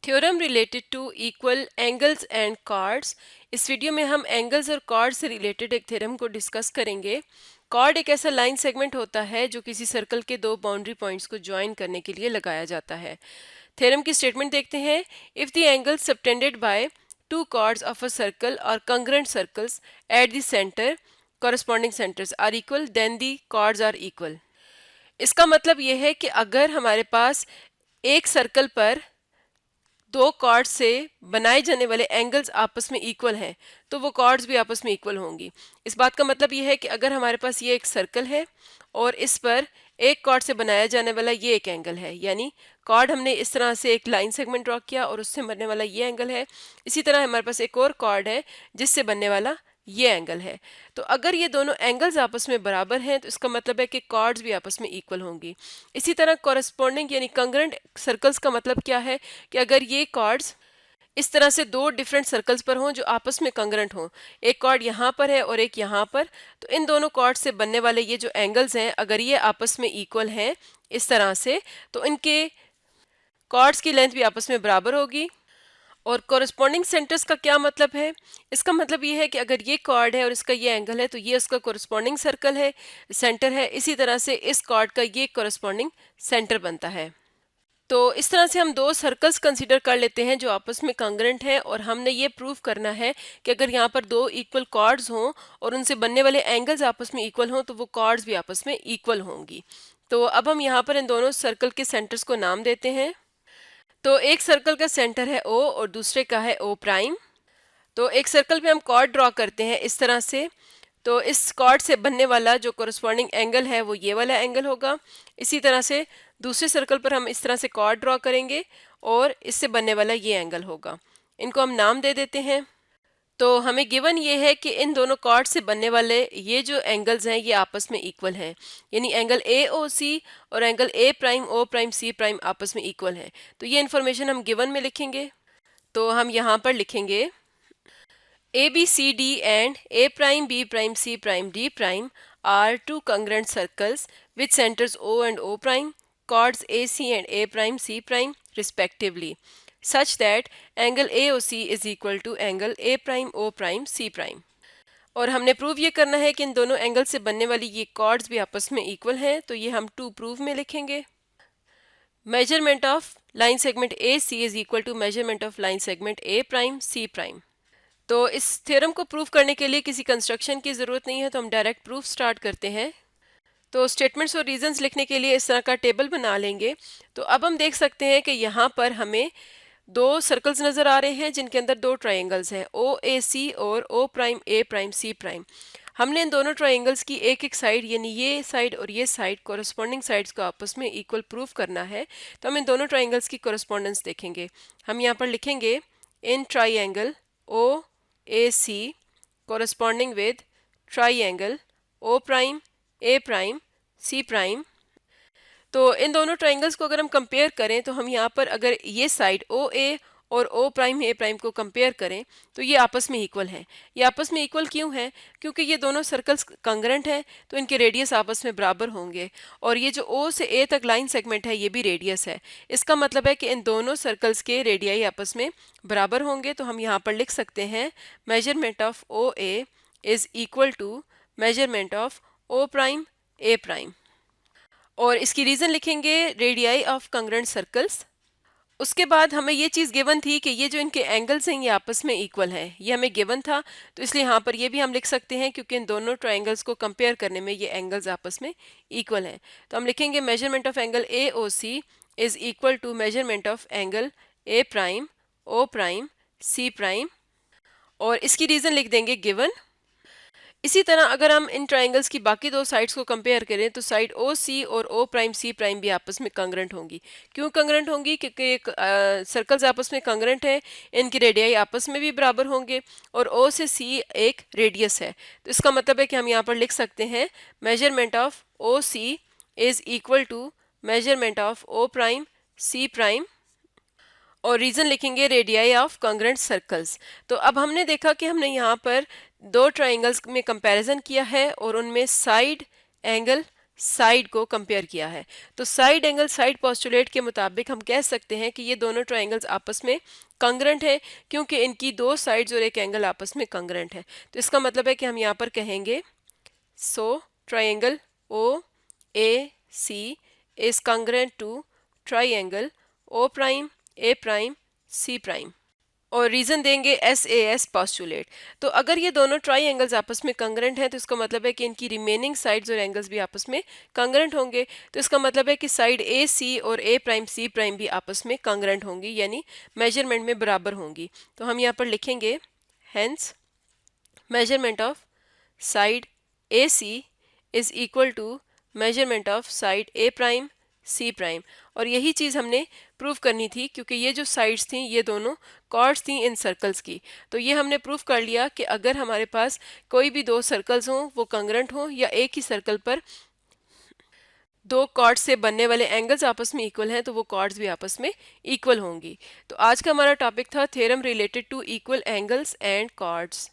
Theorem related to equal angles and chords. इस video में हम एंगल्स और कॉर्ड से रिलेटेड एक थ्योरम को डिस्कस करेंगे। कॉर्ड एक ऐसा लाइन सेगमेंट होता है जो किसी सर्कल के दो बाउंड्री पॉइंट्स को ज्वाइन करने के लिए लगाया जाता है। थ्योरम की स्टेटमेंट देखते हैं। If the angle subtended by two chords of a circle or congruent circles at the centre corresponding centers are equal then the chords are equal. इसका मतलब यह है कि अगर हमारे पास एक सर्कल पर दो कॉर्ड से बनाए जाने वाले एंगल्स आपस में इक्वल हैं तो वो कॉर्ड्स भी आपस में इक्वल होंगी। इस बात का मतलब ये है कि अगर हमारे पास ये एक सर्कल है और इस पर एक कॉर्ड से बनाया जाने वाला ये एक एंगल है, यानी कॉर्ड हमने इस तरह से एक लाइन सेगमेंट ड्रॉ किया और उससे बनने वाला ये एंगल है। इसी तरह हमारे पास एक और कॉर्ड है जिससे बनने वाला ये एंगल है। तो अगर ये दोनों एंगल्स आपस में बराबर हैं तो इसका मतलब है कि कॉर्ड्स भी आपस में इक्वल होंगी। इसी तरह कॉरस्पॉन्डिंग यानी कंग्रेंट सर्कल्स का मतलब क्या है कि अगर ये कॉर्ड्स इस तरह से दो डिफरेंट सर्कल्स पर हों जो आपस में कंग्रेंट हों, एक कॉर्ड यहाँ पर है और एक यहाँ पर, तो इन दोनों कॉर्ड से बनने वाले ये जो एंगल्स हैं अगर ये आपस में इक्वल हैं इस तरह से तो इनके कॉर्ड्स की लेंथ भी आपस में बराबर होगी। और कॉरस्पॉन्डिंग सेंटर्स का क्या मतलब है? इसका मतलब ये है कि अगर ये कॉर्ड है और इसका ये एंगल है तो ये उसका कॉरस्पॉन्डिंग सर्कल है, सेंटर है। इसी तरह से इस कॉर्ड का ये कॉरस्पॉन्डिंग सेंटर बनता है। तो इस तरह से हम दो सर्कल्स कंसीडर कर लेते हैं जो आपस में कांग्रेंट हैं और हमने ये प्रूव करना है कि अगर यहाँ पर दो इक्वल कॉर्ड्स हों और उनसे बनने वाले एंगल्स आपस में इक्वल हों तो वो कॉर्ड्स भी आपस में इक्वल होंगी। तो अब हम यहाँ पर इन दोनों सर्कल के सेंटर्स को नाम देते हैं। तो एक सर्कल का सेंटर है O और दूसरे का है O प्राइम। तो एक सर्कल पे हम कॉर्ड ड्रॉ करते हैं इस तरह से। तो इस कॉर्ड से बनने वाला जो कॉरस्पॉन्डिंग एंगल है वो ये वाला एंगल होगा। इसी तरह से दूसरे सर्कल पर हम इस तरह से कॉर्ड ड्रॉ करेंगे और इससे बनने वाला ये एंगल होगा। इनको हम नाम दे देते हैं। तो हमें गिवन ये है कि इन दोनों कॉर्ड से बनने वाले ये जो एंगल्स हैं ये आपस में इक्वल हैं, यानी एंगल ए ओ सी और angle A prime O prime C prime आपस में इक्वल हैं। तो ये इन्फॉर्मेशन हम गिवन में लिखेंगे। तो हम यहाँ पर लिखेंगे A B C D and A prime B prime C prime D prime are two congruent circles with centers O and O prime, chords AC and A prime C prime respectively, such that angle AOC is equal to angle A prime O prime C prime। और हमने prove ये करना है कि इन दोनों angle से बनने वाली ये कॉर्ड्स भी आपस में इक्वल हैं। तो ये हम टू प्रूव में लिखेंगे। Measurement of line segment A C is equal to measurement of line segment A prime C prime. तो इस थ्योरम को प्रूव करने के लिए किसी कंस्ट्रक्शन की ज़रूरत नहीं है, तो हम डायरेक्ट प्रूफ स्टार्ट करते हैं। तो स्टेटमेंट्स और रीजंस लिखने के लिए इस तरह का टेबल बना लेंगे। तो अब हम देख सकते हैं कि यहाँ पर हमें दो सर्कल्स नज़र आ रहे हैं जिनके अंदर दो ट्राइंगल्स हैं ओ ए सी और ओ prime A prime C prime. हमने इन दोनों ट्राइंगल्स की एक एक साइड यानी ये साइड और ये साइड कॉरस्पॉन्डिंग साइड्स को आपस में इक्वल प्रूफ करना है। तो हम इन दोनों ट्राइंगल्स की कॉरस्पॉन्डेंस देखेंगे। हम यहाँ पर लिखेंगे in triangle O A C corresponding with triangle O prime A prime C prime। तो इन दोनों ट्राइंगल्स को अगर हम कंपेयर करें तो हम यहाँ पर अगर ये साइड ओ ए और ओ प्राइम ए प्राइम को कंपेयर करें तो ये आपस में इक्वल हैं। ये आपस में इक्वल क्यों है? क्योंकि ये दोनों सर्कल्स कंग्रेंट हैं तो इनके रेडियस आपस में बराबर होंगे और ये जो ओ से ए तक लाइन सेगमेंट है ये भी रेडियस है। इसका मतलब है कि इन दोनों सर्कल्स के रेडियाई आपस में बराबर होंगे। तो हम यहाँ पर लिख सकते हैं measurement of O A is equal to measurement of O prime A prime. और इसकी रीज़न लिखेंगे रेडियाई ऑफ कंग्रेंट सर्कल्स। उसके बाद हमें ये चीज़ गिवन थी कि ये जो इनके एंगल्स हैं ये आपस में इक्वल हैं, ये हमें गिवन था। तो इसलिए यहाँ पर ये भी हम लिख सकते हैं क्योंकि इन दोनों ट्राइंगल्स को कंपेयर करने में ये एंगल्स आपस में इक्वल हैं। तो हम लिखेंगे measurement of angle A O C is equal to measurement of angle A prime O prime C prime और इसकी रीज़न लिख देंगे गिवन। इसी तरह अगर हम इन ट्राइंगल्स की बाकी दो साइड्स को कंपेयर करें तो साइड ओ सी और ओ प्राइम सी प्राइम भी आपस में कंग्रेंट होंगी। क्यों कंग्रेंट होंगी? क्योंकि एक सर्कल्स आपस में कंग्रेंट है, इनकी रेडियाई आपस में भी बराबर होंगे और ओ से सी एक रेडियस है। तो इसका मतलब है कि हम यहाँ पर लिख सकते हैं measurement of O C is equal to measurement of O prime C prime और रीज़न लिखेंगे रेडियाई ऑफ कॉन्ग्रेंट सर्कल्स। तो अब हमने देखा कि हमने यहाँ पर दो ट्राइंगल्स में कंपैरिजन किया है और उनमें साइड एंगल साइड को कंपेयर किया है। तो साइड एंगल साइड पोस्टुलेट के मुताबिक हम कह सकते हैं कि ये दोनों ट्राइंगल्स आपस में कंग्रेंट हैं, क्योंकि इनकी दो साइड्स और एक एंगल आपस में कंग्रेंट है। तो इसका मतलब है कि हम यहाँ पर कहेंगे so triangle O A C is congruent to triangle O prime A prime C prime, और रीजन देंगे एस ए एस पॉस्टुलेट। तो अगर ये दोनों ट्राई एंगल्स आपस में कंग्रेंट हैं तो इसका मतलब है कि इनकी रिमेनिंग साइड्स और एंगल्स भी आपस में कंग्रेंट होंगे। तो इसका मतलब है कि साइड ए सी और ए प्राइम सी प्राइम भी आपस में कंग्रेंट होंगी, यानी मेजरमेंट में बराबर होंगी। तो हम यहाँ पर लिखेंगे hence measurement of side AC is equal to measurement of side A prime C prime। और यही चीज़ हमने प्रूव करनी थी, क्योंकि ये जो साइड्स थी ये दोनों कॉर्ड्स थी इन सर्कल्स की। तो ये हमने प्रूव कर लिया कि अगर हमारे पास कोई भी दो सर्कल्स हों, वो कंग्रेंट हों, या एक ही सर्कल पर दो कॉर्ड्स से बनने वाले एंगल्स आपस में इक्वल हैं, तो वो कॉर्ड्स भी आपस में इक्वल होंगी। तो आज का हमारा टॉपिक था theorem related to equal angles and chords.